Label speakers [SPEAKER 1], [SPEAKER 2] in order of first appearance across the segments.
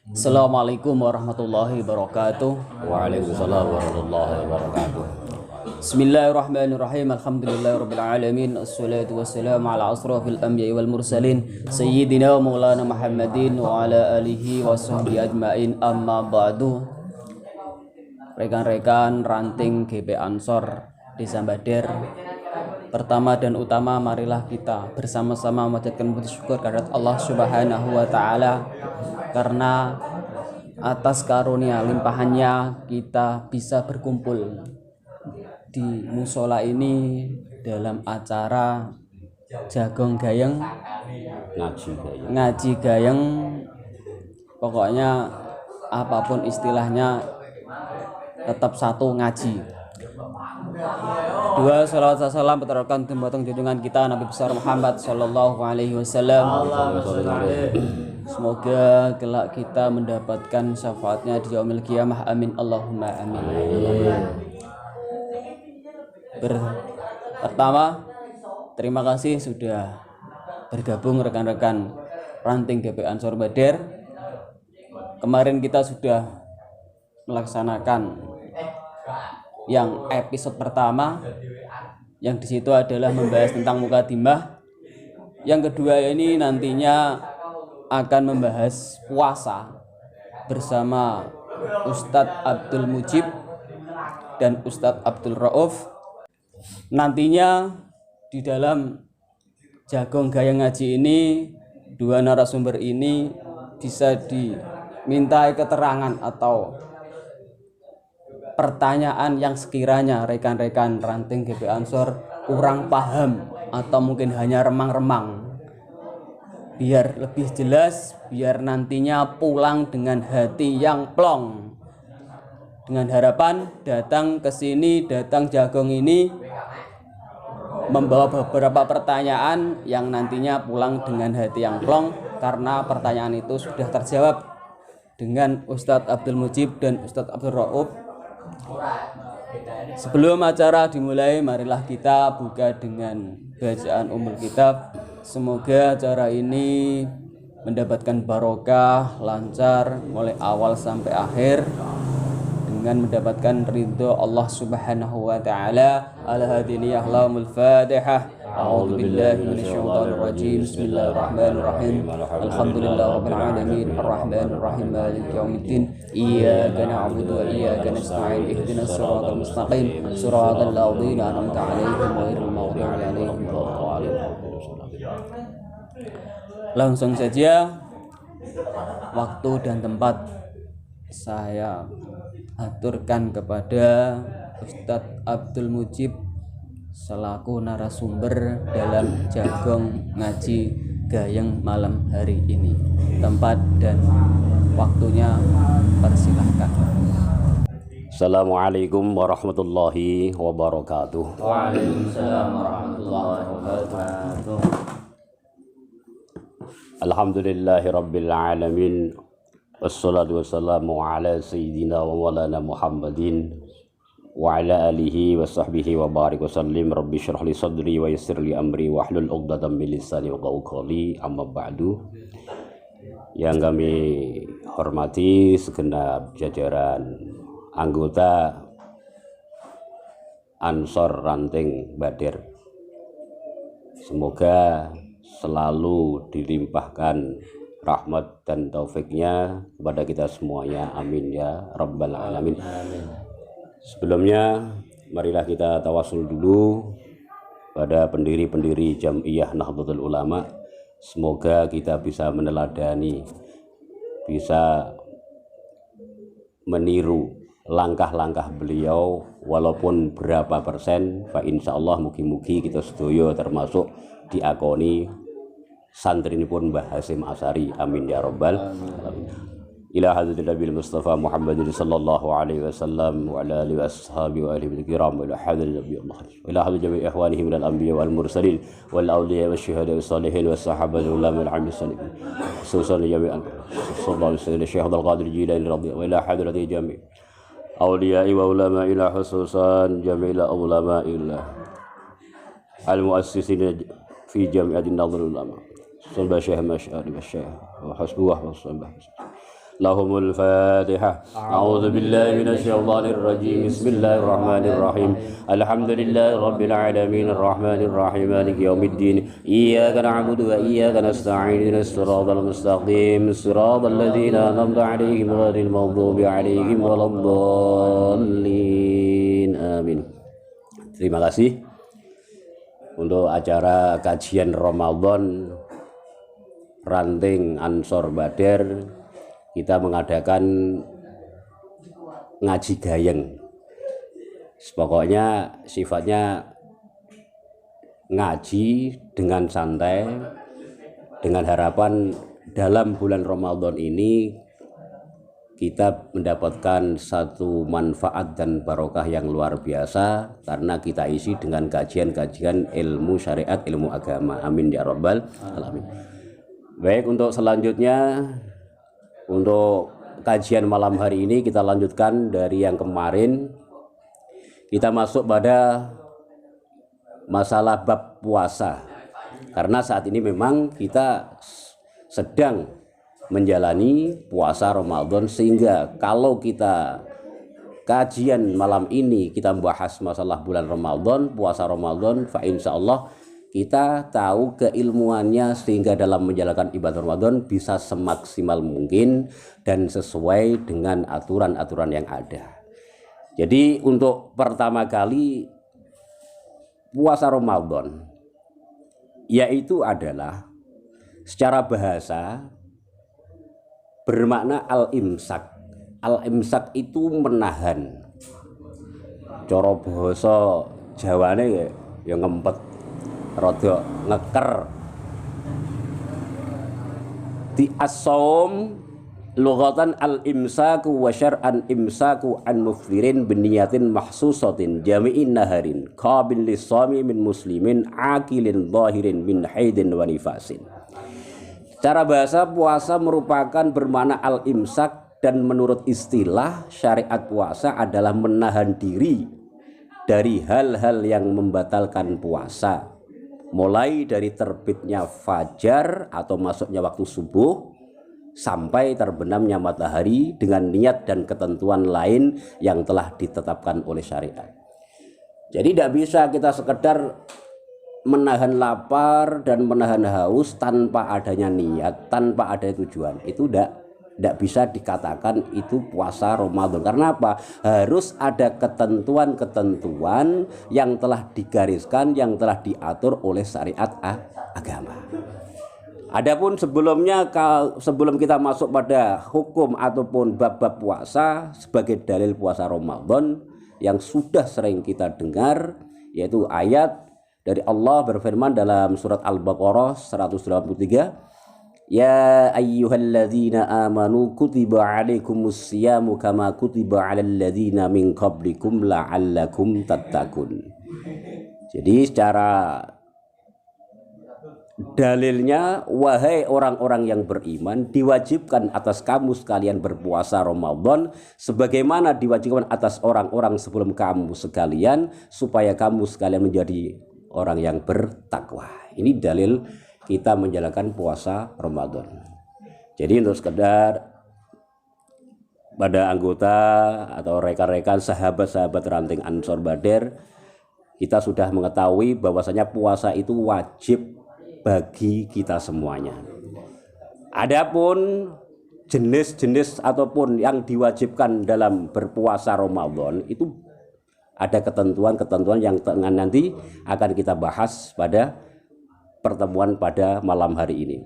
[SPEAKER 1] Assalamualaikum warahmatullahi wabarakatuh.
[SPEAKER 2] Waalaikumsalam warahmatullahi wabarakatuh.
[SPEAKER 1] Bismillahirrahmanirrahim. Alhamdulillahirabbil alamin. Assalatu wassalamu ala asrofil anbiya'i wal mursalin sayyidina wa maulana Muhammadin wa ala alihi wa sahbihi ajmain. Amma ba'du. Rekan-rekan ranting GP Ansor Desa Bader, pertama dan utama marilah kita bersama-sama memanjatkan puji syukur kehadirat Allah Subhanahu wa taala karena atas karunia limpahannya kita bisa berkumpul di musola ini dalam acara Jagong Gayeng ngaji Gayeng, pokoknya apapun istilahnya tetap satu ngaji. Dua salawat salam berteruskan tembatang junjungan kita Nabi besar Muhammad sallallahu alaihi wasallam. Semoga kelak kita mendapatkan syafaatnya di yaumil qiyamah. Amin Allahumma amin. Pertama, terima kasih sudah bergabung rekan-rekan ranting GP Ansor Bader. Kemarin kita sudah melaksanakan yang episode pertama, yang di situ adalah membahas tentang mukadimah. Yang kedua ini nantinya akan membahas puasa bersama Ustadz Abdul Mujib dan Ustadz Abdul Rauf. Nantinya di dalam Jagong Gayeng ngaji ini dua narasumber ini bisa dimintai keterangan atau pertanyaan yang sekiranya rekan-rekan ranting GP Ansor kurang paham atau mungkin hanya remang-remang, biar lebih jelas, biar nantinya pulang dengan hati yang plong. Dengan harapan datang ke sini, datang Jagong ini membawa beberapa pertanyaan yang nantinya pulang dengan hati yang plong, karena pertanyaan itu sudah terjawab dengan Ustadz Abdul Mujib dan Ustadz Abdul Rauf. Sebelum acara dimulai, marilah kita buka dengan bacaan Ummul Kitab. Semoga acara ini mendapatkan barokah, lancar mulai awal sampai akhir, dengan mendapatkan ridho Allah Subhanahu wa taala. Al-hadiniyah lahumul Fatihah. A'udzu billahi minasyaitonir rajim. Bismillahirrahmanirrahim. Alhamdulillahirabbil alamin. Arrahmanir rahim. Maliki yaumiddin. Iyyaka na'budu wa iyyaka nasta'in. Ihdinas siratal mustaqim. Siratal ladzina an'amta 'alaihim ghairil maghdubi 'alaihim waladdallin. Langsung saja, waktu dan tempat saya aturkan kepada Ustadz Abdul Mujib selaku narasumber dalam Jagong ngaji Gayeng malam hari ini. Tempat dan waktunya persilahkan.
[SPEAKER 2] Assalamualaikum warahmatullahi wabarakatuh.
[SPEAKER 1] Waalaikumsalam warahmatullahi wabarakatuh.
[SPEAKER 2] Alhamdulillahi rabbil alamin. Wassalatu wassalamu ala sayyidina wa maulana Muhammadin wa ala alihi wa sahbihi wa barik wa sallim. Rabbi syrah li sadri wa yassir li amri wa hlul 'uqdatam min lisani yafqahu qawli. Amma ba'du. Yang kami hormati segenap jajaran anggota Ansor Ranting Bader, semoga selalu dilimpahkan rahmat dan taufiknya kepada kita semuanya. Amin ya rabbal alamin. Sebelumnya marilah kita tawasul dulu pada pendiri-pendiri Jam'iyah Nahdlatul Ulama. Semoga kita bisa meneladani, bisa meniru langkah-langkah beliau walaupun berapa persen. Fa insyaallah mugi-mugi kita sedoyo termasuk diakoni santri ini pun Mbah Hasyim Asy'ari. Amin ya rabbal alamin. Ila hadratil Nabi Mustafa Muhammadin sallallahu alaihi wasallam wa ala alihi washabihi wa alihi kiram wa ila hadratil Nabi Allah wa ila hadratil jami' ikhwanihi minal anbiya wal mursalin wal awliya wasyuhada was salihin was sahabati ulama al amin salihin khususan jami'an sallallahu alaihi wasallam Syekh Abdul Qadir Jilani radhiyallahu wa ila hadratil jami' awliya wa ulama ila khususan jami'il ulama ila al muassisin fi jami'atin Nahdlatul Ulama. Syekh Masyari wa Syekh wa hasbuh wa lahumul fatihah. A'udzu billahi minasyaitonir rajim. Bismillahirrahmanirrahim. Alhamdulillahi rabbil alamin arrahmanir rahim maliki yaumiddin. Iyyaka na'budu wa iyyaka nasta'in ihdinas siratal mustaqim siratal ladzina an'amta 'alaihim ghairil maghdubi 'alaihim waladdallin. Amin. Terima kasih untuk acara kajian Ramadan Ranting Ansor Badar. Kita mengadakan ngaji gayeng. Pokoknya sifatnya ngaji dengan santai, dengan harapan dalam bulan Ramadan ini kita mendapatkan satu manfaat dan barokah yang luar biasa, karena kita isi dengan kajian-kajian ilmu syariat, ilmu agama. Amin ya rabbal alamin. Baik, untuk selanjutnya, untuk kajian malam hari ini kita lanjutkan dari yang kemarin. Kita masuk pada masalah bab puasa, karena saat ini memang kita sedang menjalani puasa Ramadan, sehingga kalau kita kajian malam ini kita membahas masalah bulan Ramadan, puasa Ramadan, fa insyaallah kita tahu keilmuannya, sehingga dalam menjalankan ibadah Ramadan bisa semaksimal mungkin dan sesuai dengan aturan-aturan yang ada. Jadi untuk pertama kali puasa Ramadan, yaitu adalah secara bahasa bermakna al-imsak. Al-imsak itu menahan. Cara basa Jawane ya ngempet, rada ngeker. Di as-shaum lughatan al-imsaku wa syar'an imsaku an muftirin biniyatin mahsusatin jami'in naharin qabil lis-shami min muslimin aqilin zahirin min haidin wa nifasin. Secara bahasa, puasa merupakan bermakna al-imsak, dan menurut istilah syariat puasa adalah menahan diri dari hal-hal yang membatalkan puasa, mulai dari terbitnya fajar atau masuknya waktu subuh sampai terbenamnya matahari dengan niat dan ketentuan lain yang telah ditetapkan oleh syariat. Jadi tidak bisa kita sekedar menahan lapar dan menahan haus tanpa adanya niat, tanpa ada tujuan. Itu tidak bisa dikatakan itu puasa Ramadan. Karena apa? Harus ada ketentuan-ketentuan yang telah digariskan, yang telah diatur oleh syariat agama. Adapun sebelum kita masuk pada hukum ataupun bab-bab puasa sebagai dalil puasa Ramadan yang sudah sering kita dengar, yaitu ayat dari Allah berfirman dalam surat Al-Baqarah 183, Ya ayyuhalladzina amanu kutiba alaikumusyamu kama kutiba alal ladzina min qablikum la'allakum tattaqun. Jadi secara dalilnya, wahai orang-orang yang beriman, diwajibkan atas kamu sekalian berpuasa Ramadan sebagaimana diwajibkan atas orang-orang sebelum kamu sekalian, supaya kamu sekalian menjadi orang yang bertakwa. Ini dalil kita menjalankan puasa Ramadan. Jadi untuk sekedar pada anggota atau rekan-rekan sahabat-sahabat Ranting Ansor Badar, kita sudah mengetahui bahwasanya puasa itu wajib bagi kita semuanya. Adapun jenis-jenis ataupun yang diwajibkan dalam berpuasa Ramadan itu ada ketentuan-ketentuan yang nanti akan kita bahas pada pertemuan pada malam hari ini.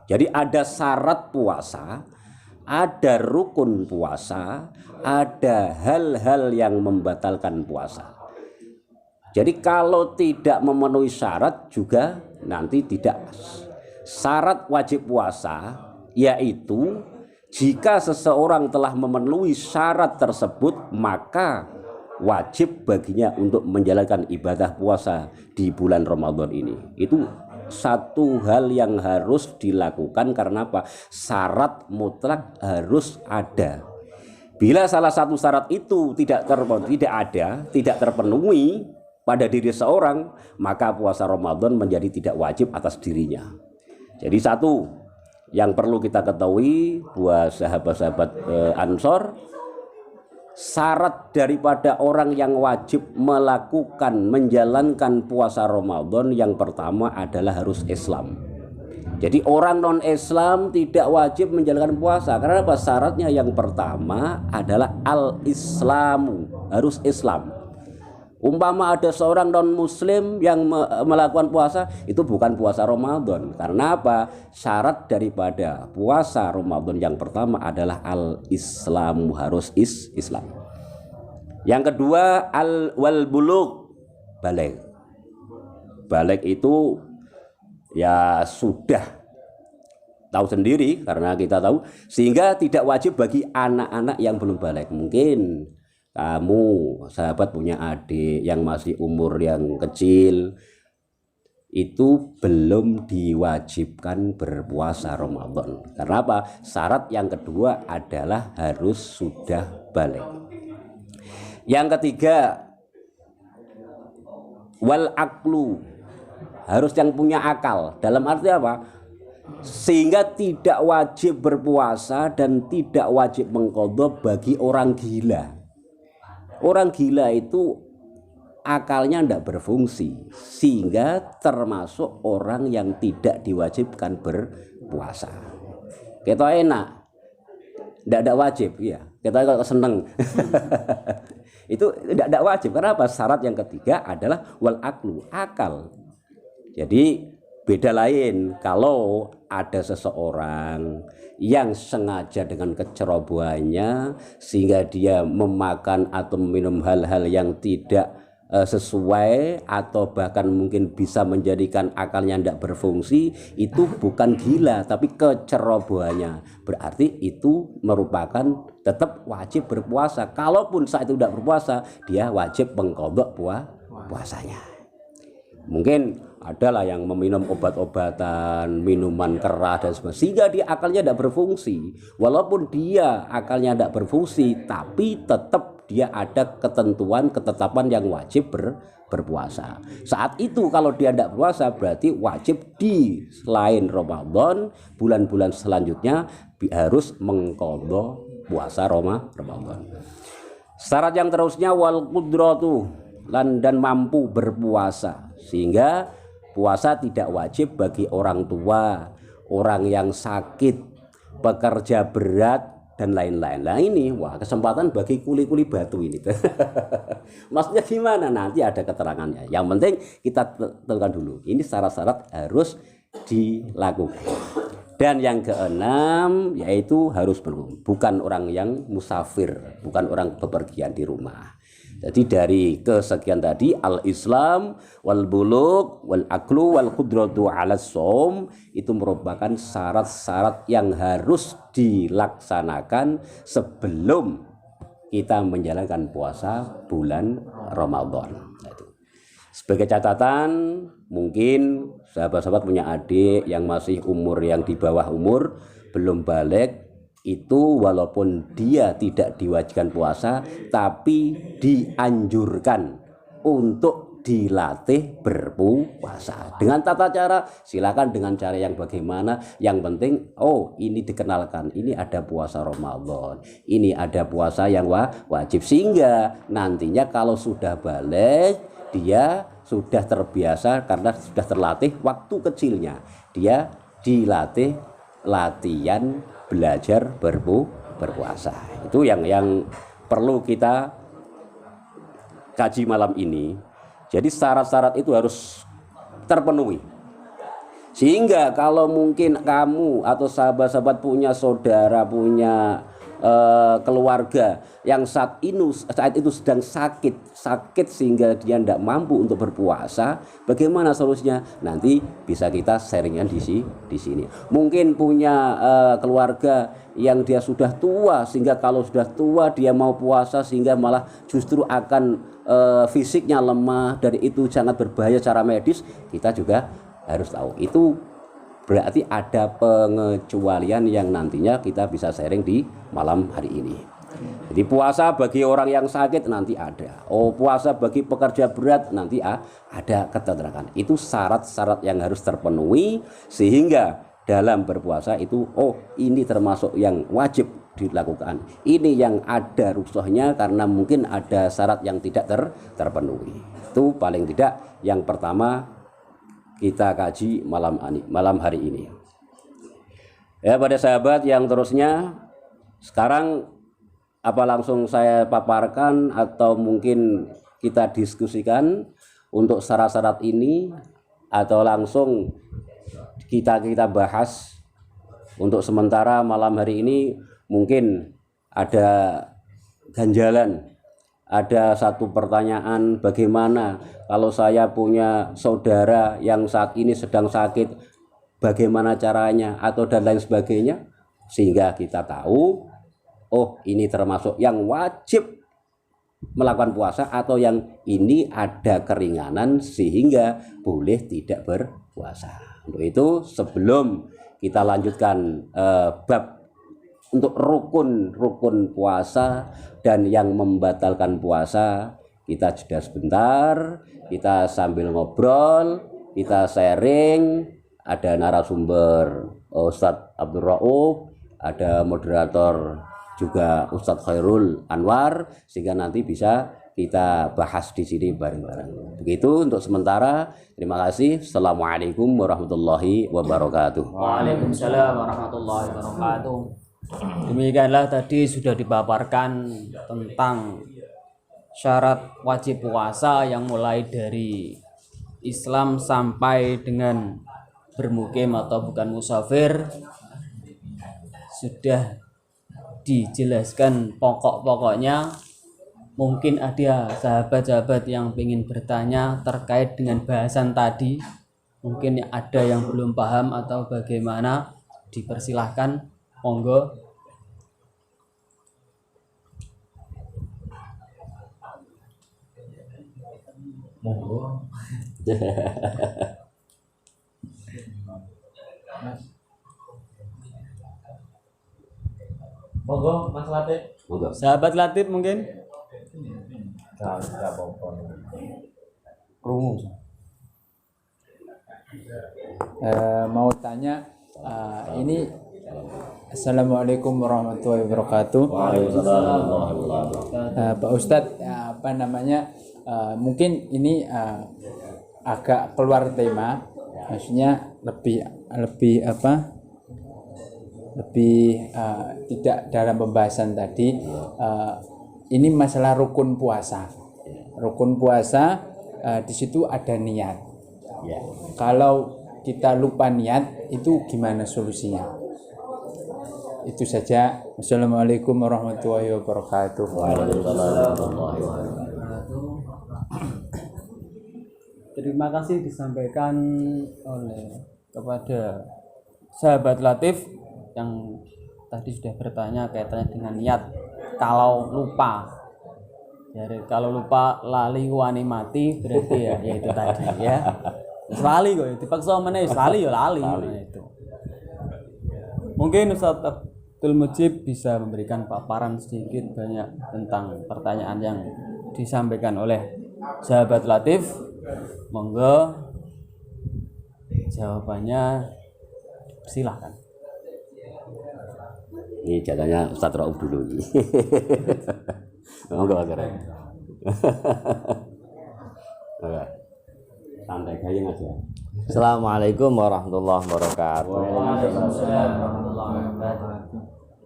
[SPEAKER 2] Jadi ada syarat puasa, ada rukun puasa, ada hal-hal yang membatalkan puasa. Jadi kalau tidak memenuhi syarat juga nanti tidak. Syarat wajib puasa yaitu jika seseorang telah memenuhi syarat tersebut, maka wajib baginya untuk menjalankan ibadah puasa di bulan Ramadan ini. Itu satu hal yang harus dilakukan. Karena apa? Syarat mutlak harus ada. Bila salah satu syarat itu tidak terpenuhi pada diri seorang, maka puasa Ramadan menjadi tidak wajib atas dirinya. Jadi satu, yang perlu kita ketahui buat sahabat-sahabat Ansor, syarat daripada orang yang wajib melakukan menjalankan puasa Ramadan yang pertama adalah harus Islam. Jadi orang non-Islam tidak wajib menjalankan puasa karena apa? Syaratnya yang pertama adalah al-Islamu, harus Islam. Umpama ada seorang non-muslim yang melakukan puasa, itu bukan puasa Ramadan. Karena apa? Syarat daripada puasa Ramadan yang pertama adalah al-Islamu, harus Islam. Yang kedua wal bulugh, balik. Balik itu ya sudah tahu sendiri karena kita tahu, sehingga tidak wajib bagi anak-anak yang belum balik. Mungkin kamu sahabat punya adik yang masih umur yang kecil, itu belum diwajibkan berpuasa Ramadan. Karena apa? Syarat yang kedua adalah harus sudah balik. Yang ketiga wal aklu, harus yang punya akal. Dalam arti apa? Sehingga tidak wajib berpuasa dan tidak wajib mengqadha bagi orang gila. Orang gila itu akalnya tidak berfungsi, sehingga termasuk orang yang tidak diwajibkan berpuasa. Kita enak, tidak wajib, ya. Kita kalau seneng, itu tidak wajib. Karena apa? Syarat yang ketiga adalah wal aklu, akal. Jadi beda lain kalau ada seseorang yang sengaja dengan kecerobohannya sehingga dia memakan atau minum hal-hal yang tidak sesuai atau bahkan mungkin bisa menjadikan akalnya tidak berfungsi, itu bukan gila tapi kecerobohannya. Berarti itu merupakan tetap wajib berpuasa. Kalaupun saat itu tidak berpuasa, dia wajib mengqadha puasanya. Mungkin adalah yang meminum obat-obatan, minuman keras dan sebagainya, sehingga dia akalnya tidak berfungsi. Walaupun dia akalnya tidak berfungsi, tapi tetap dia ada ketentuan, ketetapan yang wajib berpuasa. Saat itu kalau dia tidak berpuasa, berarti wajib di selain Ramadan, bulan-bulan selanjutnya harus mengqadha puasa Ramadan. Syarat yang terusnya wal qudratu, dan mampu berpuasa, sehingga puasa tidak wajib bagi orang tua, orang yang sakit, pekerja berat dan lain-lain. Nah ini wah kesempatan bagi kuli-kuli batu ini. Maksudnya gimana? Nanti ada keterangannya. Yang penting kita tentukan dulu. Ini syarat-syarat harus dilakukan. Dan yang keenam yaitu harus berumur, bukan orang yang musafir, bukan orang bepergian di rumah. Jadi dari kesekian tadi al-Islam wal bulugh wal aklu wal qudratu 'ala shaum itu merupakan syarat-syarat yang harus dilaksanakan sebelum kita menjalankan puasa bulan Ramadan. Sebagai catatan, mungkin sahabat-sahabat punya adik yang masih umur yang di bawah umur belum balik, itu walaupun dia tidak diwajibkan puasa tapi dianjurkan untuk dilatih berpuasa dengan tata cara. Silakan dengan cara yang bagaimana, yang penting ini dikenalkan, ini ada puasa Ramadan, ini ada puasa yang wajib, sehingga nantinya kalau sudah balik dia sudah terbiasa karena sudah terlatih waktu kecilnya, dia dilatih latihan belajar berpuasa. Itu yang perlu kita kaji malam ini. Jadi syarat-syarat itu harus terpenuhi, sehingga kalau mungkin kamu atau sahabat-sahabat punya saudara, punya keluarga yang saat itu sedang sakit sehingga dia tidak mampu untuk berpuasa, bagaimana solusinya? Nanti bisa kita sharingkan di sini. Mungkin punya keluarga yang dia sudah tua, sehingga kalau sudah tua dia mau puasa sehingga malah justru akan fisiknya lemah, dan itu sangat berbahaya secara medis. Kita juga harus tahu itu. Berarti ada pengecualian yang nantinya kita bisa sharing di malam hari ini. Jadi puasa bagi orang yang sakit nanti ada. Puasa bagi pekerja berat nanti ada keterangan. Itu syarat-syarat yang harus terpenuhi sehingga dalam berpuasa itu, oh ini termasuk yang wajib dilakukan, ini yang ada rukhsahnya karena mungkin ada syarat yang tidak terpenuhi. Itu paling tidak yang pertama kita kaji malam hari ini. Ya, pada sahabat yang terusnya, sekarang apa langsung saya paparkan atau mungkin kita diskusikan untuk syarat-syarat ini, atau langsung kita bahas untuk sementara malam hari ini? Mungkin ada ganjalan, ada satu pertanyaan, bagaimana kalau saya punya saudara yang saat ini sedang sakit, bagaimana caranya, atau dan lain sebagainya, sehingga kita tahu, oh ini termasuk yang wajib melakukan puasa atau yang ini ada keringanan sehingga boleh tidak berpuasa. Untuk itu, sebelum kita lanjutkan bab untuk rukun puasa dan yang membatalkan puasa, kita jeda sebentar, kita sambil ngobrol, kita sharing. Ada narasumber Ustadz Abdul Rauf, ada moderator juga Ustadz Khairul Anwar, sehingga nanti bisa kita bahas di sini bareng-bareng. Begitu untuk sementara. Terima kasih. Assalamualaikum warahmatullahi wabarakatuh.
[SPEAKER 1] Waalaikumsalam warahmatullahi wabarakatuh. Demikianlah tadi sudah dipaparkan tentang syarat wajib puasa yang mulai dari Islam sampai dengan bermukim atau bukan musafir. Sudah dijelaskan pokok-pokoknya. Mungkin ada sahabat-sahabat yang ingin bertanya terkait dengan bahasan tadi. Mungkin ada yang belum paham atau bagaimana, dipersilahkan, monggo.
[SPEAKER 3] Monggo. Monggo Mas Latif.
[SPEAKER 2] Monggo.
[SPEAKER 1] Sahabat Latif mungkin.
[SPEAKER 4] Mau tanya, ini Assalamualaikum warahmatullahi wabarakatuh. Pak Ustadz, apa namanya? Mungkin ini agak keluar tema, maksudnya lebih tidak dalam pembahasan tadi. Ini masalah rukun puasa. Rukun puasa di situ ada niat.
[SPEAKER 2] Ya.
[SPEAKER 4] Kalau kita lupa niat, itu gimana solusinya? Itu saja. Wassalamualaikum warahmatullahi wabarakatuh.
[SPEAKER 1] Terima kasih disampaikan oleh kepada sahabat Latif yang tadi sudah bertanya kaitannya dengan niat. Kalau lupa, kalau lupa lali wani mati, berarti ya itu tadi ya. Lali kok, dipaksa mana lali ya lali. Nah, itu. Mungkin Ustaz Abdul Mujib bisa memberikan paparan sedikit banyak tentang pertanyaan yang disampaikan oleh sahabat Latif. Monggo jawabannya, silahkan.
[SPEAKER 2] Ini jatahnya Ustadz Rauf dulu. Monggo keren. Santai gayeng aja.
[SPEAKER 5] Assalamualaikum warahmatullahi wabarakatuh.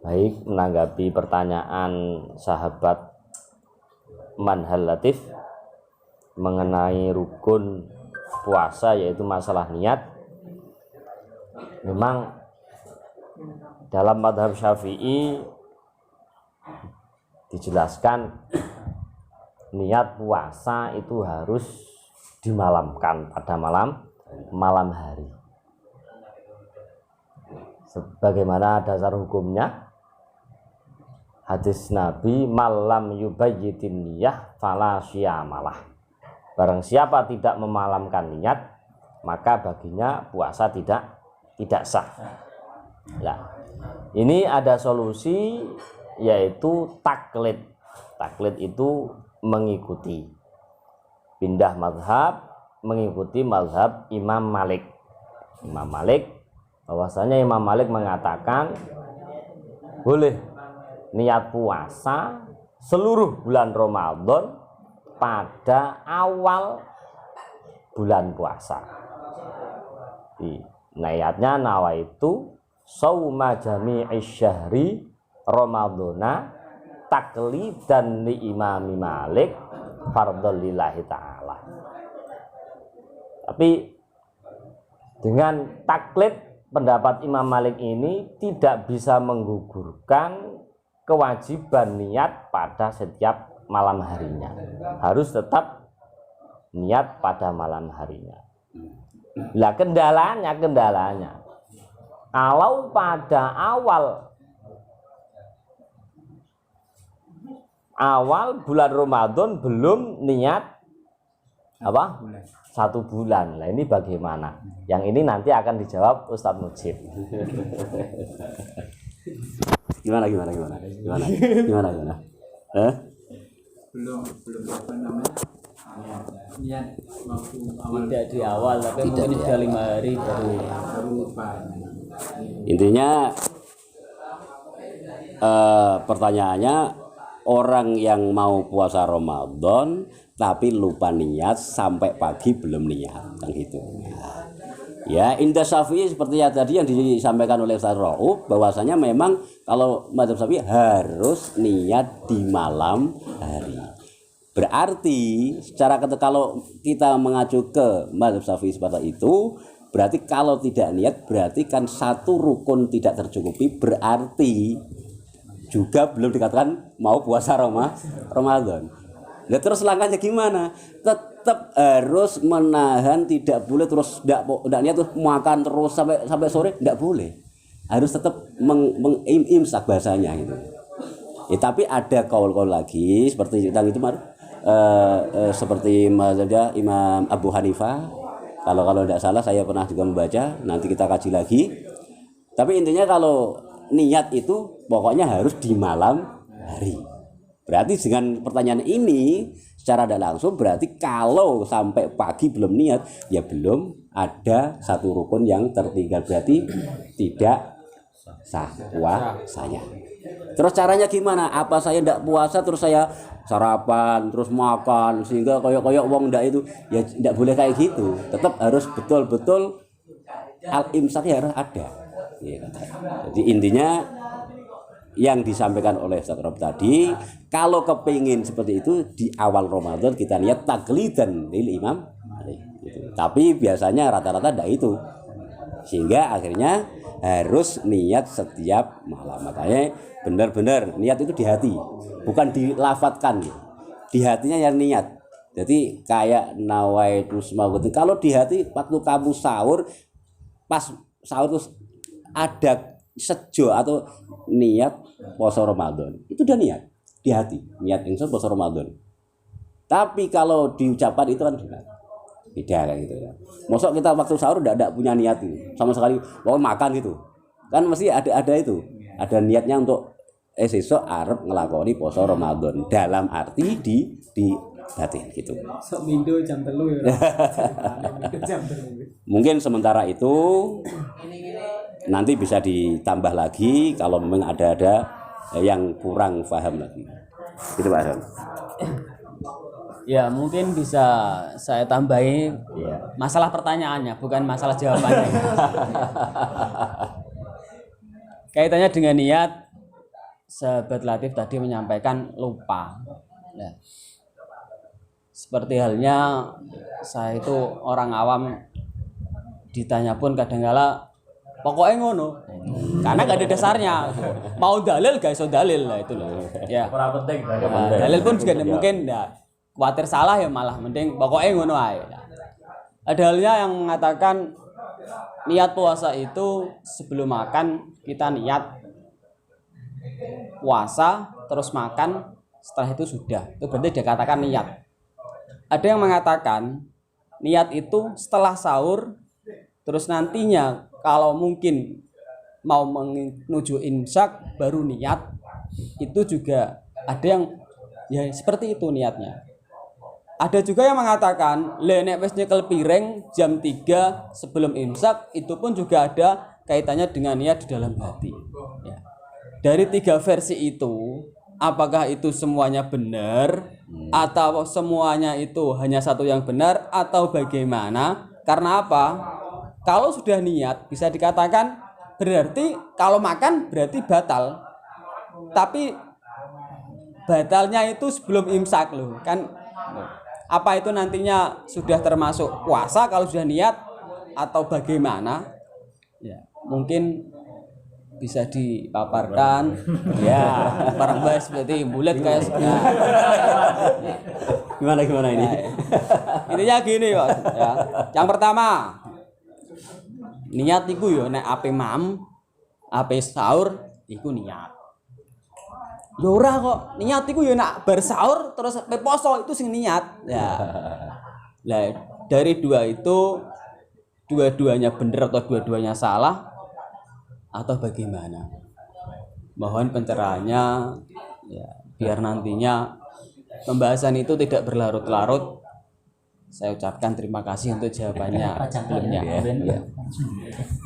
[SPEAKER 5] Baik, menanggapi pertanyaan sahabat Manhal Latif mengenai rukun puasa, yaitu masalah niat. Memang dalam madhab Syafi'i dijelaskan niat puasa itu harus dimalamkan pada malam hari. Sebagaimana dasar hukumnya, hadis Nabi, malam yubayyitin niyah fala syiyamalah. Barang siapa tidak memalamkan niat, maka baginya puasa tidak sah. Nah, ini ada solusi, yaitu taklid. Taklid itu mengikuti, pindah mazhab, mengikuti mazhab Imam Malik. Imam Malik Bahwasanya Imam Malik mengatakan boleh niat puasa seluruh bulan Ramadan pada awal bulan puasa. Niatnya nawaitu sauma jami'i syahri Ramadana taklidan li Imam Malik fardhul lillahi ta'ala. Tapi dengan taklid pendapat Imam Malik ini tidak bisa menggugurkan kewajiban niat pada setiap malam harinya. Harus tetap niat pada malam harinya. Lah kendalanya kalau pada awal bulan Ramadan belum niat apa? 1 bulan. Nah, ini bagaimana? Yang ini nanti akan dijawab Ustadz Mujib.
[SPEAKER 2] Gimana?
[SPEAKER 4] Belum apa namanya? Niat waktu awal
[SPEAKER 1] Tidak di awal, tapi mungkin sudah 5 hari
[SPEAKER 4] baru lupa.
[SPEAKER 2] Intinya pertanyaannya, orang yang mau puasa Ramadan tapi lupa niat sampai pagi belum niat, kan gitu. Ya, indah Syafi'i seperti yang tadi yang disampaikan oleh Ustaz Rauf, bahwasanya memang kalau mazhab Syafi'i harus niat di malam hari. Berarti secara kalau kita mengacu ke mazhab Syafi'i seperti itu, berarti kalau tidak niat berarti kan satu rukun tidak tercukupi, berarti juga belum dikatakan mau puasa Ramadan. Nah, terus langkahnya gimana? Tetap harus menahan, tidak boleh terus tidak niat terus makan terus sampai sore, tidak boleh. Harus tetap imsak bahasanya gitu. Ya, tapi ada kaul-kaul lagi seperti tentang itu seperti mazhabnya Imam Abu Hanifah. Kalau tidak salah saya pernah juga membaca, nanti kita kaji lagi. Tapi intinya kalau niat itu pokoknya harus di malam hari. Berarti dengan pertanyaan ini secara tidak langsung berarti kalau sampai pagi belum niat, ya belum ada satu rukun yang tertinggal, berarti tidak sah puasanya. Terus caranya gimana? Apa saya tidak puasa terus saya sarapan terus makan sehingga koyok-koyok wong ndak itu? Ya tidak boleh kayak gitu. Tetap harus betul-betul al-imsaknya harus ada. Jadi intinya yang disampaikan oleh Ustaz Rob tadi, kalau kepingin seperti itu di awal Ramadan kita niat taklidan lil Imam gitu. Tapi biasanya rata-rata tidak itu, sehingga akhirnya harus niat setiap malam. Makanya benar-benar niat itu di hati, bukan dilafatkan gitu. Di hatinya yang niat. Jadi kayak nawaitu semagutin. Kalau di hati waktu kamu sahur, pas sahur terus ada sejo atau niat puasa Ramadan, itu udah niat di hati, niat insya puasa Ramadan. Tapi kalau diucapkan itu kan beda kayak gitu ya. Mosok kita waktu sahur tidak punya niat itu sama sekali, mau makan gitu kan mesti ada itu, ada niatnya untuk esok arep ngelakoni puasa Ramadan dalam arti di batin gitu.
[SPEAKER 1] Sok mindo jam 3 ya.
[SPEAKER 2] Mungkin sementara itu nanti bisa ditambah lagi kalau memang ada yang kurang paham lagi. Itu Pak Hasan.
[SPEAKER 1] Ya, mungkin bisa saya tambahi masalah pertanyaannya, bukan masalah jawabannya. Kaitannya dengan niat, sahabat Latif tadi menyampaikan lupa. Nah, seperti halnya saya itu orang awam, ditanya pun kadang-kala pokoknya ngono, karena gak ada dasarnya. Mau dalil gak iso dalil lah itu loh. Ya.
[SPEAKER 3] Kurang penting.
[SPEAKER 1] Dalil pun juga mungkin ya khawatir salah, ya malah mending pokoknya ngono ae. Ada halnya yang mengatakan niat puasa itu sebelum makan kita niat puasa terus makan, setelah itu sudah. Itu berarti dikatakan niat. Ada yang mengatakan niat itu setelah sahur, terus nantinya kalau mungkin mau menuju imsak baru niat. Itu juga ada yang ya seperti itu niatnya. Ada juga yang mengatakan nek wis nyekel piring jam 3 sebelum imsak, itu pun juga ada kaitannya dengan niat di dalam hati. Ya. Dari 3 versi itu, apakah itu semuanya benar atau semuanya itu hanya satu yang benar atau bagaimana? Karena apa? Kalau sudah niat bisa dikatakan berarti kalau makan berarti batal. Tapi batalnya itu sebelum imsak loh kan. Apa itu nantinya sudah termasuk puasa kalau sudah niat atau bagaimana? Ya, mungkin bisa dipaparkan. Ya, barang bahas berarti bulat kayak
[SPEAKER 2] Gimana ini?
[SPEAKER 1] intinya gini kok ya. Yang pertama, niat iku yo nek ape mam, ape sahur iku niat. Ya ora kok, niat iku yo nek bar sahur terus ape poso itu sing niat. Ya. Lah dari dua itu dua-duanya benar atau dua-duanya salah atau bagaimana? Mohon pencerahannya ya biar nantinya pembahasan itu tidak berlarut-larut. Saya ucapkan terima kasih untuk jawabannya sebelumnya.
[SPEAKER 2] Ya.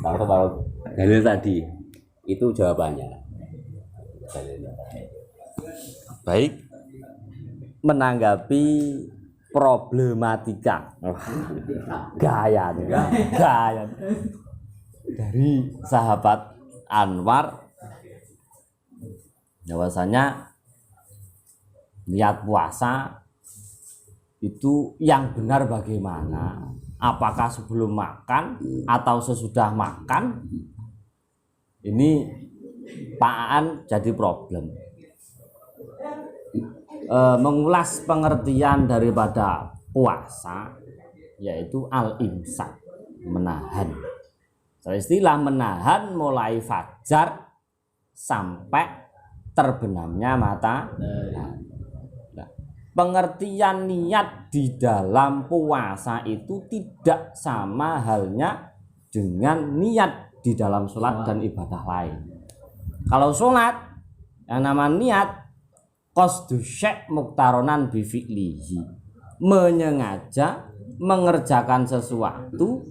[SPEAKER 2] Kalau dalil tadi itu jawabannya.
[SPEAKER 5] Baik, menanggapi problematika gaya dari sahabat Anwar, bahwasanya niat puasa itu yang benar bagaimana? Apakah sebelum makan atau sesudah makan? Ini Pak Aan jadi problem. Mengulas pengertian daripada puasa yaitu al-imsak, menahan. Istilah menahan mulai fajar sampai terbenamnya matahari. Pengertian niat di dalam puasa itu tidak sama halnya dengan niat di dalam sholat dan ibadah lain. Kalau sholat yang namanya niat qasdu syai' muktaronan bi fi'lihi, menyengaja mengerjakan sesuatu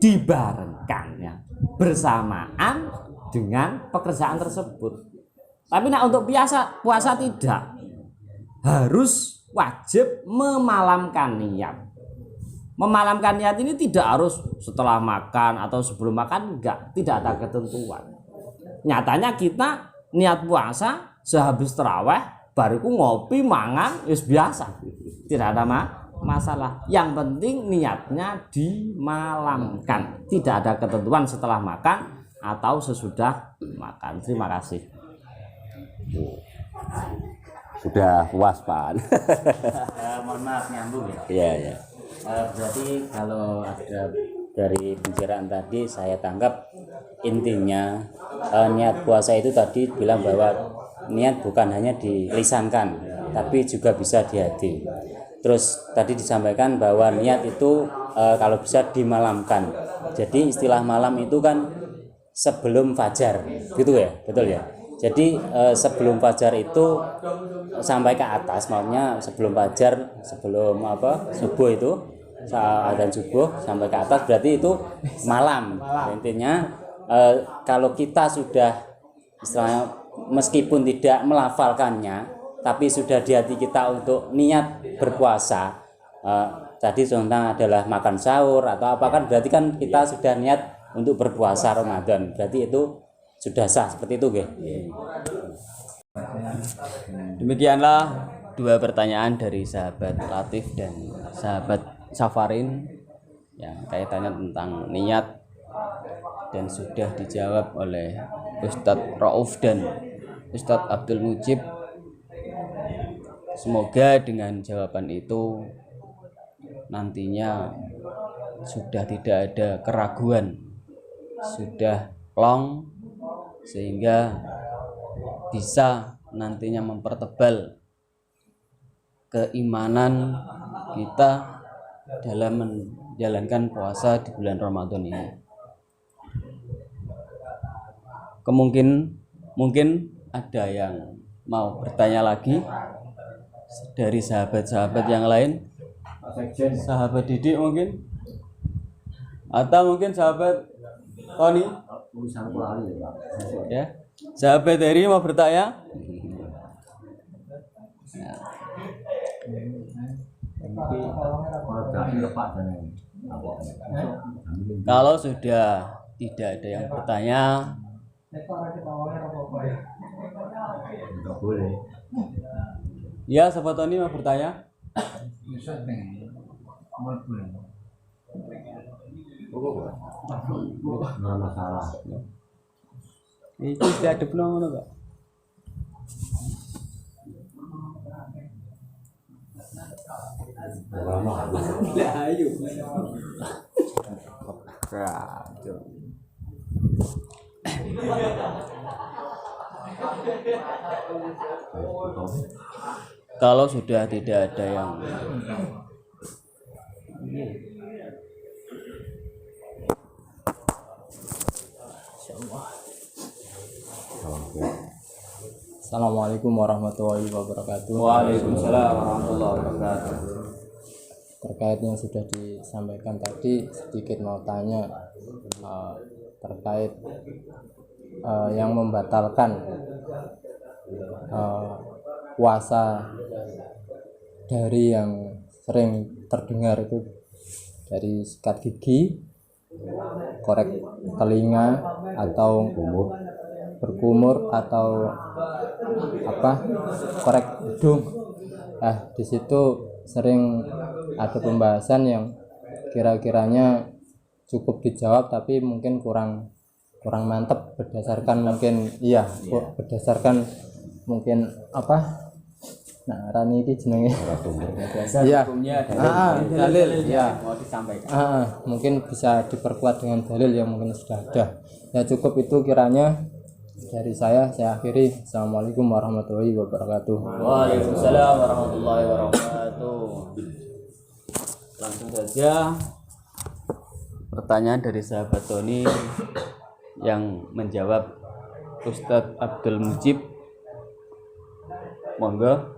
[SPEAKER 5] dibarengkannya bersamaan dengan pekerjaan tersebut. Tapi untuk puasa tidak, harus wajib memalamkan niat. Memalamkan niat ini tidak harus setelah makan atau sebelum makan, tidak ada ketentuan. Nyatanya kita niat puasa sehabis terawih bariku ngopi mangan wis biasa, tidak ada masalah. Yang penting niatnya dimalamkan, tidak ada ketentuan setelah makan atau sesudah makan. Terima kasih.
[SPEAKER 2] Sudah puas Pak.
[SPEAKER 3] Mohon maaf nyambung ya.
[SPEAKER 2] Iya, ya.
[SPEAKER 3] Berarti kalau ada dari pembicaraan tadi saya tangkap intinya niat puasa itu tadi bilang bahwa niat bukan hanya dilisankan tapi juga bisa di hati. Terus tadi disampaikan bahwa niat itu kalau bisa dimalamkan. Jadi istilah malam itu kan sebelum fajar, gitu ya, betul ya. Jadi sebelum fajar itu sampai ke atas, maksudnya sebelum fajar, sebelum subuh itu adzan subuh sampai ke atas berarti itu malam. Intinya kalau kita sudah istilahnya meskipun tidak melafalkannya, tapi sudah di hati kita untuk niat berpuasa. Tadi contohnya adalah makan sahur atau apa kan berarti kan kita sudah niat untuk berpuasa Ramadan. Berarti itu sudah sah seperti itu, nggih.
[SPEAKER 1] Demikianlah dua pertanyaan dari sahabat Latif dan sahabat Safarin yang kaitannya tentang niat dan sudah dijawab oleh Ustadz Rauf dan Ustadz Abdul Mujib. Semoga dengan jawaban itu nantinya sudah tidak ada keraguan, sudah plong, sehingga bisa nantinya mempertebal keimanan kita dalam menjalankan puasa di bulan Ramadan ini. Mungkin ada yang mau bertanya lagi dari sahabat-sahabat yang lain. Sahabat Didik mungkin, atau mungkin sahabat Tony. Ya, sahabat Heri mau bertanya? Kalau sudah tidak ada yang bertanya, ya sahabat Tony mau bertanya? Itu sudah ada penonton enggak? Ayo. Kalau sudah tidak ada yang
[SPEAKER 6] Assalamualaikum warahmatullahi wabarakatuh.
[SPEAKER 1] Waalaikumsalam warahmatullahi wabarakatuh.
[SPEAKER 6] Terkait yang sudah disampaikan tadi, sedikit mau tanya terkait yang membatalkan puasa dari yang sering terdengar itu dari sikat gigi, korek telinga atau berkumur atau korek hidung. Di situ sering ada pembahasan yang kira-kiranya cukup dijawab tapi mungkin kurang mantap berdasarkan rani ini jenenge
[SPEAKER 1] hukumnya
[SPEAKER 6] dalil
[SPEAKER 1] mau disampaikan.
[SPEAKER 6] mungkin bisa diperkuat dengan dalil yang mungkin sudah ada. Ya cukup itu kiranya dari saya akhiri. Assalamualaikum warahmatullahi wabarakatuh.
[SPEAKER 1] Waalaikumsalam warahmatullahi wabarakatuh. Langsung saja pertanyaan dari sahabat Tony yang menjawab Ustadz Abdul Mujib. Monggo.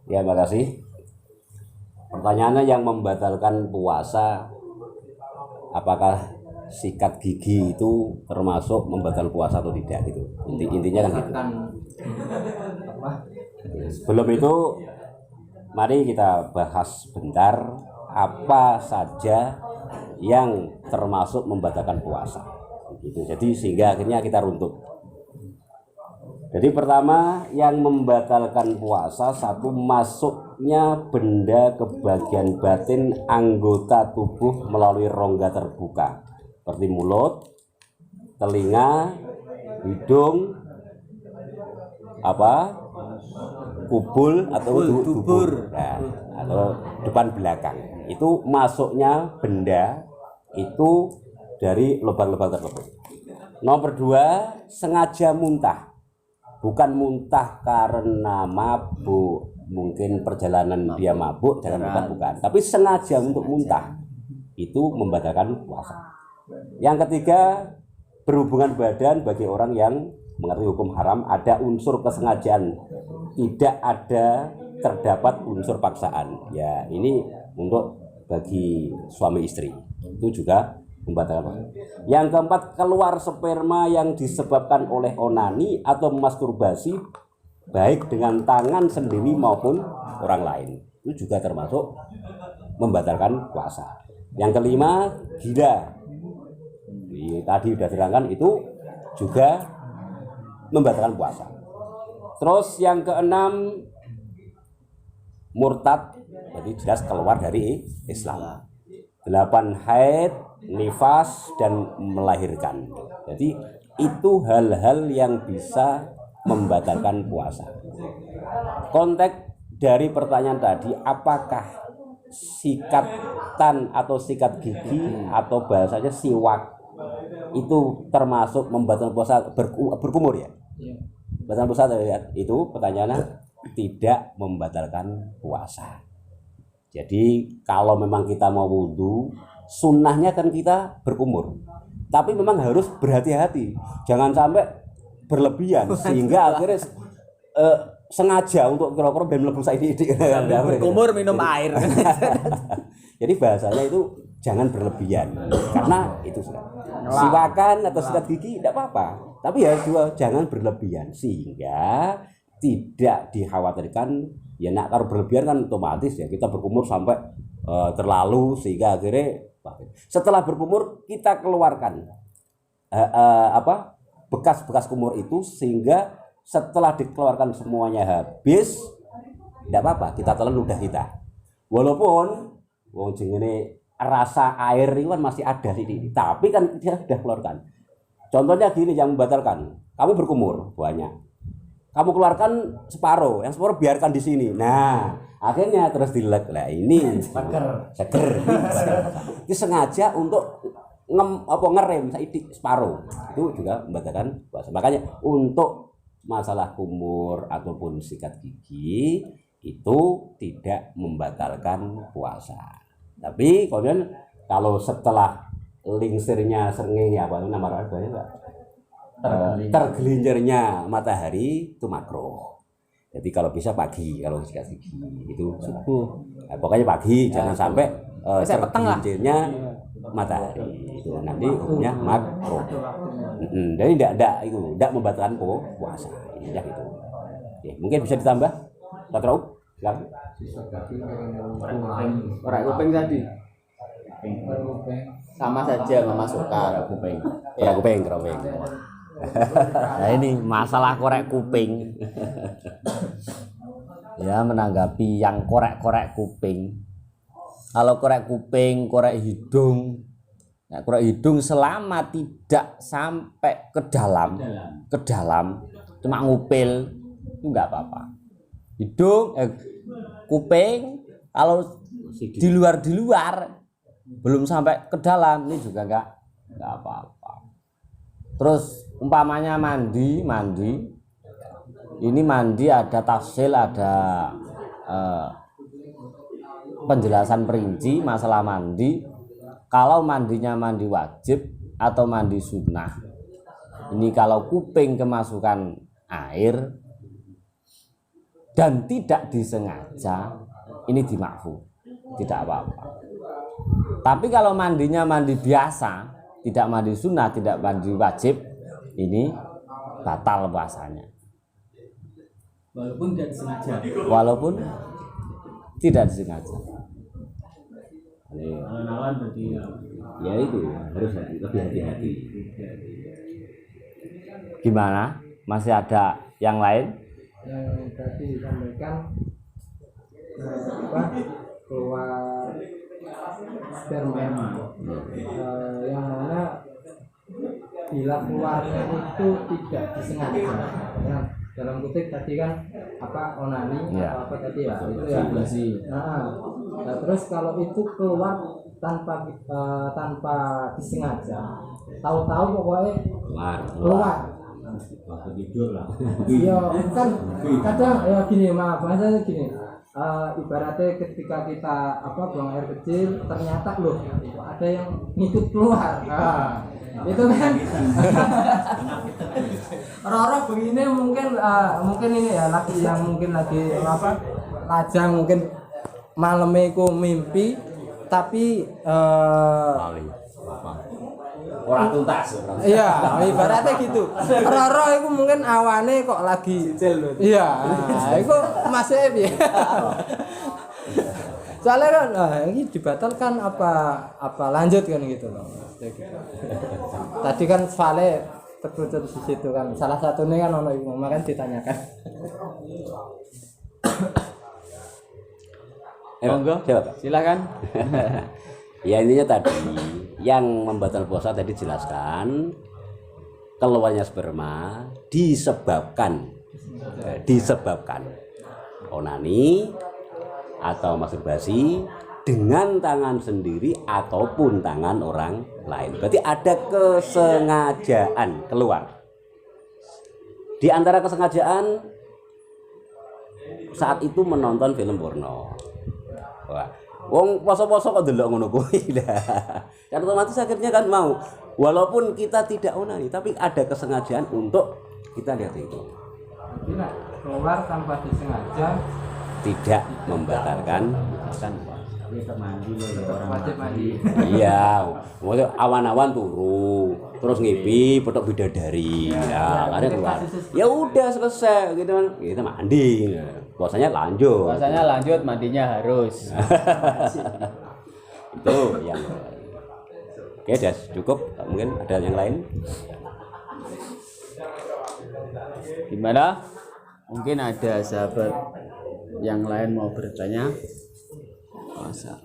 [SPEAKER 2] Ya, makasih. Pertanyaannya yang membatalkan puasa, apakah sikat gigi itu termasuk membatalkan puasa atau tidak gitu. Intinya kan gitu. Sebelum itu mari kita bahas bentar apa saja yang termasuk membatalkan puasa. Gitu. Jadi sehingga akhirnya kita runtut. Jadi pertama yang membatalkan puasa, satu, masuknya benda ke bagian batin anggota tubuh melalui rongga terbuka seperti mulut, telinga, hidung, kubul atau dubur, atau depan belakang. Itu masuknya benda itu dari lubang-lubang tersebut. Nomor dua, sengaja muntah. Bukan muntah karena mabuk, mungkin perjalanan dia mabuk, bukan. Tapi sengaja untuk muntah, itu membatalkan puasa. Yang ketiga, berhubungan badan bagi orang yang mengerti hukum haram, ada unsur kesengajaan, tidak ada terdapat unsur paksaan. Ya, ini untuk bagi suami istri, itu juga membatalkan. Yang keempat, keluar sperma yang disebabkan oleh onani atau masturbasi baik dengan tangan sendiri maupun orang lain, itu juga termasuk membatalkan puasa. Yang kelima, gila. Tadi sudah diterangkan, itu juga membatalkan puasa. Terus yang keenam, murtad, jadi jelas keluar dari Islam. 8, haid, nifas, dan melahirkan. Jadi itu hal-hal yang bisa membatalkan puasa. Konteks dari pertanyaan tadi, apakah sikatan atau sikat gigi atau bahasanya siwak itu termasuk membatalkan puasa berkumur ya? Membatalkan puasa itu pertanyaannya tidak membatalkan puasa. Jadi kalau memang kita mau wudhu, sunnahnya kan kita berkumur. Tapi memang harus berhati-hati, jangan sampai berlebihan sehingga akhirnya sengaja untuk kira-kira ben mlebu saiki
[SPEAKER 1] berkumur minum air.
[SPEAKER 2] Jadi bahasanya itu jangan berlebihan karena itu siwakan atau sikat gigi tidak apa-apa, tapi ya jangan berlebihan sehingga tidak dikhawatirkan ya nak kalau berlebihan kan otomatis ya kita berkumur sampai terlalu sehingga akhirnya setelah berkumur kita keluarkan bekas-bekas kumur itu sehingga setelah dikeluarkan semuanya habis tidak apa-apa kita telan ludah kita walaupun wong jenenge rasa air itu kan masih ada sini tapi kan dia sudah keluarkan. Contohnya gini yang membatalkan, kamu berkumur banyak, kamu keluarkan separuh, yang separuh biarkan di sini. Nah akhirnya terus dilek lah ini seger ini sengaja untuk ngerem saidik separuh itu juga membatalkan puasa. Makanya untuk masalah kumur ataupun sikat gigi itu tidak membatalkan puasa. Tapi kemudian kalau setelah lingsirnya sengenya apa nama rasanya tergelincirnya matahari itu makruh. Jadi kalau bisa pagi kalau sikat gigi itu subuh. Nah, pokoknya pagi ya, jangan sampai tergelincirnya matahari itu nanti hukumnya makruh. Jadi tidak membatalkan puasa. Ya gitu. Oke, mungkin bisa ditambah. Tatrau? Silakan.
[SPEAKER 1] Korek kuping tadi. Sama saja memasukkan kuping.
[SPEAKER 2] Korek kuping.
[SPEAKER 5] Nah ini masalah korek kuping. Ya menanggapi yang korek-korek kuping. Kalau korek kuping, korek hidung. Nah, korek hidung selama tidak sampai ke dalam, cuma ngupil itu enggak apa-apa. Hidung, kuping kalau di luar belum sampai ke dalam ini juga enggak apa-apa. Terus umpamanya mandi ini mandi ada tafsil, ada penjelasan perinci masalah mandi. Kalau mandinya mandi wajib atau mandi sunnah, ini kalau kuping kemasukan air dan tidak disengaja ini dimakfu, tidak apa-apa. Tapi kalau mandinya mandi biasa, tidak mandi sunnah, tidak mandi wajib, ini batal puasanya.
[SPEAKER 1] Walaupun tidak disengaja.
[SPEAKER 5] Walaupun tidak disengaja.
[SPEAKER 1] Alan-alan berarti
[SPEAKER 2] Ya itu harus lebih hati-hati.
[SPEAKER 5] Gimana? Masih ada yang lain?
[SPEAKER 6] Yang tadi disampaikan keluar sperma yang mana bila keluarnya itu tidak disengaja ya, dalam kutip tadi kan onani
[SPEAKER 5] ya.
[SPEAKER 6] Apa tadi ya itu ya nah, terus kalau itu keluar tanpa disengaja tahu-tahu pokoknya keluar
[SPEAKER 2] Waktu tidur lah.
[SPEAKER 6] iya kan kadang ya gini bahasanya gini ibaratnya ketika kita buang air kecil ternyata loh ada yang ngikut keluar itu kan Roro begini mungkin ini ya lagi yang mungkin lagi lajang mungkin malamnya ku mimpi tapi
[SPEAKER 5] Orang tuntas.
[SPEAKER 6] Iya, ibaratnya gitu. Roro itu mungkin awane kok lagi cicil lho. Iya, itu masih piye. Soalnya kan ini dibatalkan apa lanjut kan gitu loh. Tadi kan Vale terkerucut di situ kan. Salah satunya kan ono ibu mama kan ditanyakan.
[SPEAKER 2] Monggo, silakan. Ya intinya tadi yang membatalkan puasa tadi jelaskan keluarnya sperma disebabkan onani atau masturbasi dengan tangan sendiri ataupun tangan orang lain. Berarti ada kesengajaan keluar. Di antara kesengajaan saat itu menonton film porno. Wah, wong poso-poso kok delok ngono kuwi. Kan otomatis akhirnya kan mau walaupun kita tidak onani tapi ada kesengajaan untuk kita lihat itu.
[SPEAKER 6] Keluar tanpa disengaja
[SPEAKER 2] tidak membatalkan
[SPEAKER 6] wajib mandi.
[SPEAKER 2] Iya, maksudnya awan-awan turu, terus ngipi, petok bidadari, ya, akhirnya keluar. Ya udah selesai, gitu kan, kita mandi, puasanya lanjut.
[SPEAKER 1] Puasanya lanjut, mandinya harus.
[SPEAKER 2] Itu yang. Oke, Das, cukup. Mungkin ada yang lain.
[SPEAKER 1] Gimana? Mungkin ada sahabat yang lain mau bertanya. Masa?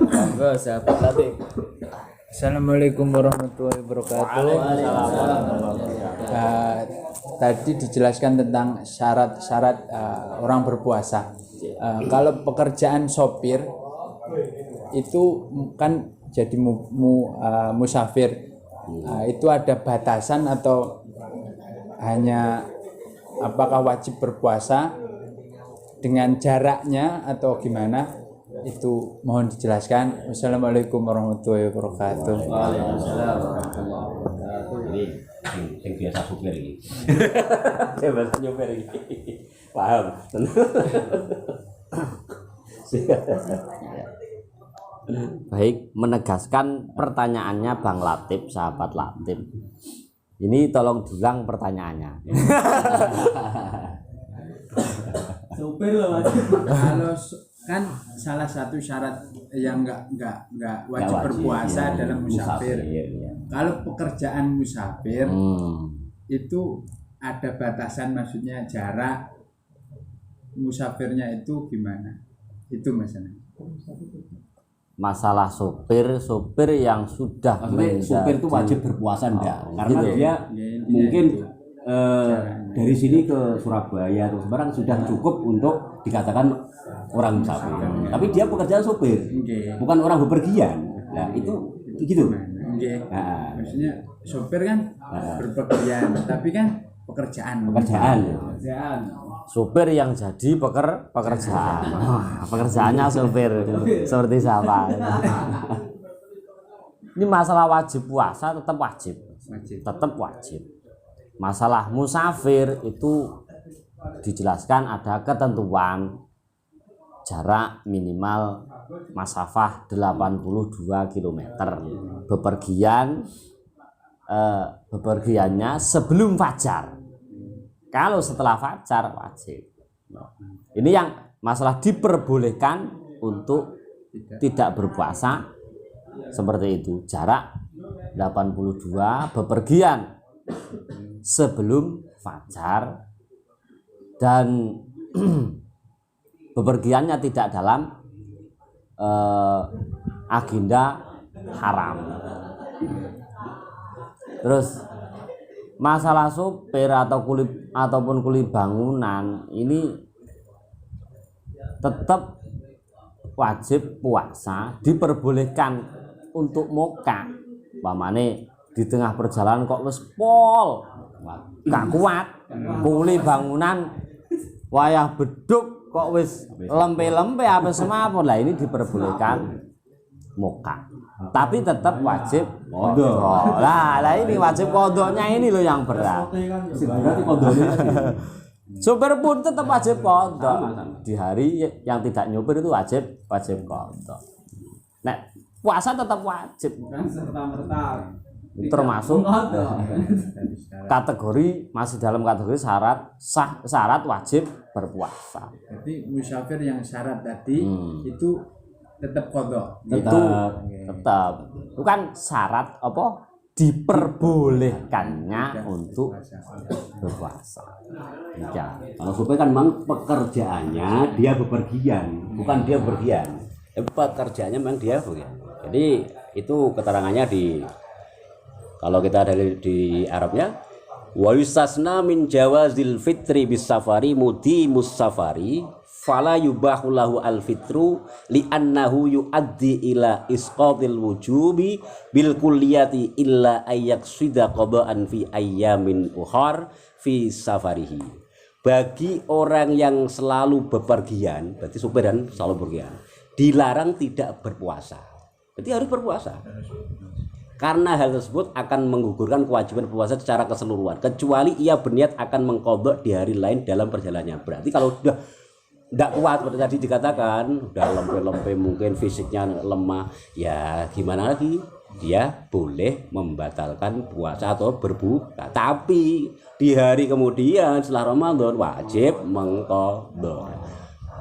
[SPEAKER 1] Monggo sahabat Latif.
[SPEAKER 4] Assalamualaikum warahmatullahi wabarakatuh. Tadi dijelaskan tentang syarat-syarat orang berpuasa. Kalau pekerjaan sopir itu kan jadi musafir. Itu ada batasan atau hanya apakah wajib berpuasa dengan jaraknya atau gimana? Itu mohon dijelaskan. Wassalamualaikum warahmatullahi wabarakatuh.
[SPEAKER 2] Ini yang biasa supir ini. Saya bahasa nyopir ini. Paham?
[SPEAKER 5] Baik, menegaskan pertanyaannya Bang Latif, sahabat Latif. Ini tolong diulang pertanyaannya.
[SPEAKER 6] Supir loh wajib. Kalau kan salah satu syarat yang nggak wajib berpuasa
[SPEAKER 2] ya,
[SPEAKER 6] dalam musafir.
[SPEAKER 2] ya.
[SPEAKER 6] Kalau pekerjaan musafir itu ada batasan, maksudnya jarak musafirnya itu gimana? Itu masalahnya.
[SPEAKER 5] Masalah sopir yang sudah
[SPEAKER 2] Supir itu wajib berpuasa enggak? Karena
[SPEAKER 5] gitu.
[SPEAKER 2] dia
[SPEAKER 6] Ya,
[SPEAKER 2] mungkin
[SPEAKER 6] Jaraknya.
[SPEAKER 2] dari sini ke Surabaya atau Semarang sudah cukup untuk dikatakan orang musafir. Tapi dia pekerjaan supir, bukan orang bepergian. Nah, itu gitu.
[SPEAKER 6] Nggih.
[SPEAKER 2] Nah,
[SPEAKER 6] Maksudnya sopir kan berpergian, tapi kan pekerjaan.
[SPEAKER 2] pekerjaan.
[SPEAKER 5] supir yang jadi pekerjaan. Pekerjaannya supir seperti siapa? Ini masalah wajib puasa tetap wajib. Tetap wajib. Masalah musafir itu dijelaskan ada ketentuan jarak minimal masafah 82 km. Bepergiannya sebelum fajar. Kalau setelah fajar wajib. Ini yang masalah diperbolehkan untuk tidak berpuasa seperti itu. Jarak 82 bepergian sebelum fajar dan bepergiannya tidak dalam agenda haram. Terus masalah sopir ataupun kuli bangunan ini tetap wajib puasa, diperbolehkan untuk moka. Pamane di tengah perjalanan kok wis pol, gak kuat, kuli bangunan wayah beduk kok wis lempe-lempe apa semapun lah, ini diperbolehkan moka. Tapi tetap wajib qodho. Lah ini wajib qodhonya ini loh yang berat.
[SPEAKER 2] Berarti qodhonya
[SPEAKER 5] Supir pun tetap wajib qodho. Di hari yang tidak nyupir itu wajib qodho. Nah, puasa tetap wajib. Termasuk kategori masih dalam kategori syarat wajib berpuasa.
[SPEAKER 6] Jadi musafir yang syarat tadi itu tetap qodho.
[SPEAKER 5] Itu tetap bukan syarat apa diperbolehkannya untuk berpuasa. Ya.
[SPEAKER 2] kalau supir kan memang pekerjaannya dia bepergian, bukan dia bepergian. Pekerjaannya memang dia bepergian. Jadi itu keterangannya kalau kita ada di Arabnya, wa yustasna min jawazil fitri bis safari mudi musafari fala yubahu lahu al fitru li annahu yuaddi ila isqatil wujubi bil kulliyati illa ayyaqsida qada'an fi ayyamin ukhar fi safarihi. Bagi orang yang selalu bepergian, berarti supir dan selalu bepergian, dilarang tidak berpuasa. Berarti harus berpuasa. Karena hal tersebut akan menggugurkan kewajiban puasa secara keseluruhan, kecuali ia berniat akan mengqadha di hari lain dalam perjalanannya. Berarti kalau sudah tidak kuat seperti tadi dikatakan, udah lempe-lempe mungkin fisiknya lemah, ya gimana lagi, dia boleh membatalkan puasa atau berbuka, tapi di hari kemudian setelah Ramadan wajib mengqadha.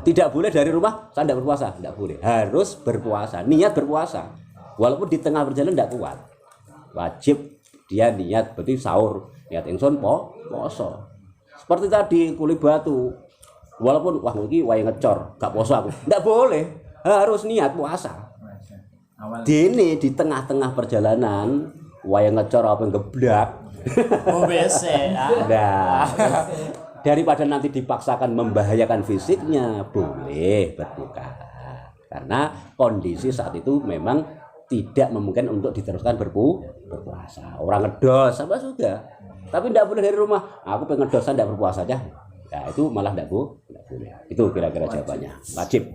[SPEAKER 2] Tidak boleh dari rumah saya tidak berpuasa, tidak boleh, harus berpuasa, niat berpuasa walaupun di tengah perjalanan tidak kuat, wajib dia niat, berarti sahur niat ingsun poso. Seperti tadi kuli batu, walaupun wah iki wae ngecor gak poso aku, tidak boleh, harus niat puasa. Dene di tengah-tengah perjalanan wayang ngecor apa ngeblak.
[SPEAKER 5] Oh BC.
[SPEAKER 2] Nah, daripada nanti dipaksakan membahayakan fisiknya, boleh berbuka. Karena kondisi saat itu memang tidak memungkinkan untuk diteruskan berpuasa. Orang ngedos sama juga. Tapi tidak boleh dari rumah. Aku pengen ngedos tidak berpuasa aja. Nah, itu malah tidak boleh. Itu kira-kira jawabannya. Wajib.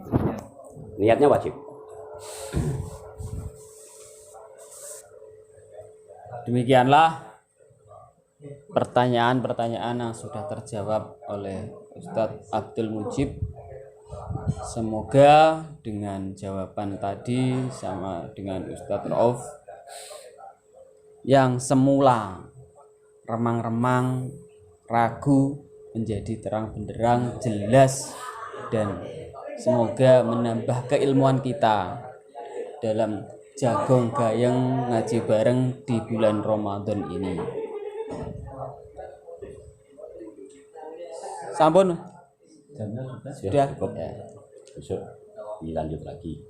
[SPEAKER 2] Niatnya wajib.
[SPEAKER 1] Demikianlah pertanyaan-pertanyaan yang sudah terjawab oleh Ustadz Abdul Mujib. Semoga dengan jawaban tadi sama dengan Ustadz Rauf yang semula remang-remang, ragu, menjadi terang benderang, jelas, dan semoga menambah keilmuan kita dalam jagong gayeng ngaji bareng di bulan Ramadan ini. Sampun sudah
[SPEAKER 2] Ya. Besok dilanjut lagi.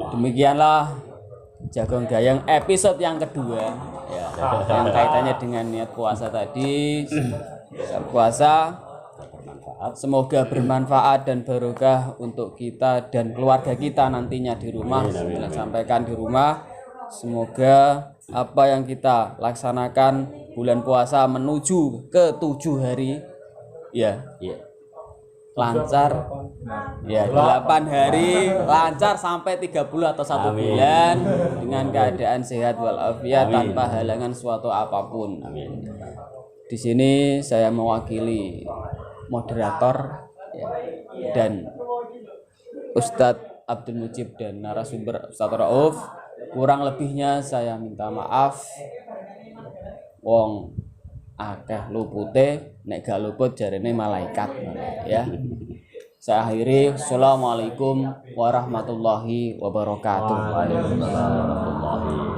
[SPEAKER 1] Demikianlah jagong gayeng episode yang kedua ya, yang kaitannya dengan niat puasa tadi. Puasa semoga bermanfaat dan barokah untuk kita dan keluarga kita nantinya di rumah. Saya sampaikan di rumah, semoga apa yang kita laksanakan bulan puasa menuju ke 7 hari ya lancar, ya 8 hari lancar sampai 30 atau 1 bulan dengan keadaan sehat walafiat tanpa halangan suatu apapun.
[SPEAKER 2] Amin.
[SPEAKER 1] Di sini saya mewakili moderator ya, dan Ustadz Abdul Mujib dan narasumber Ustadz Rauf. Kurang lebihnya saya minta maaf. Wong akeh lupute, nek gak luput jarene malaikat ya. Saya akhiri, assalamualaikum warahmatullahi wabarakatuh.
[SPEAKER 2] Waalaikumsalam warahmatullahi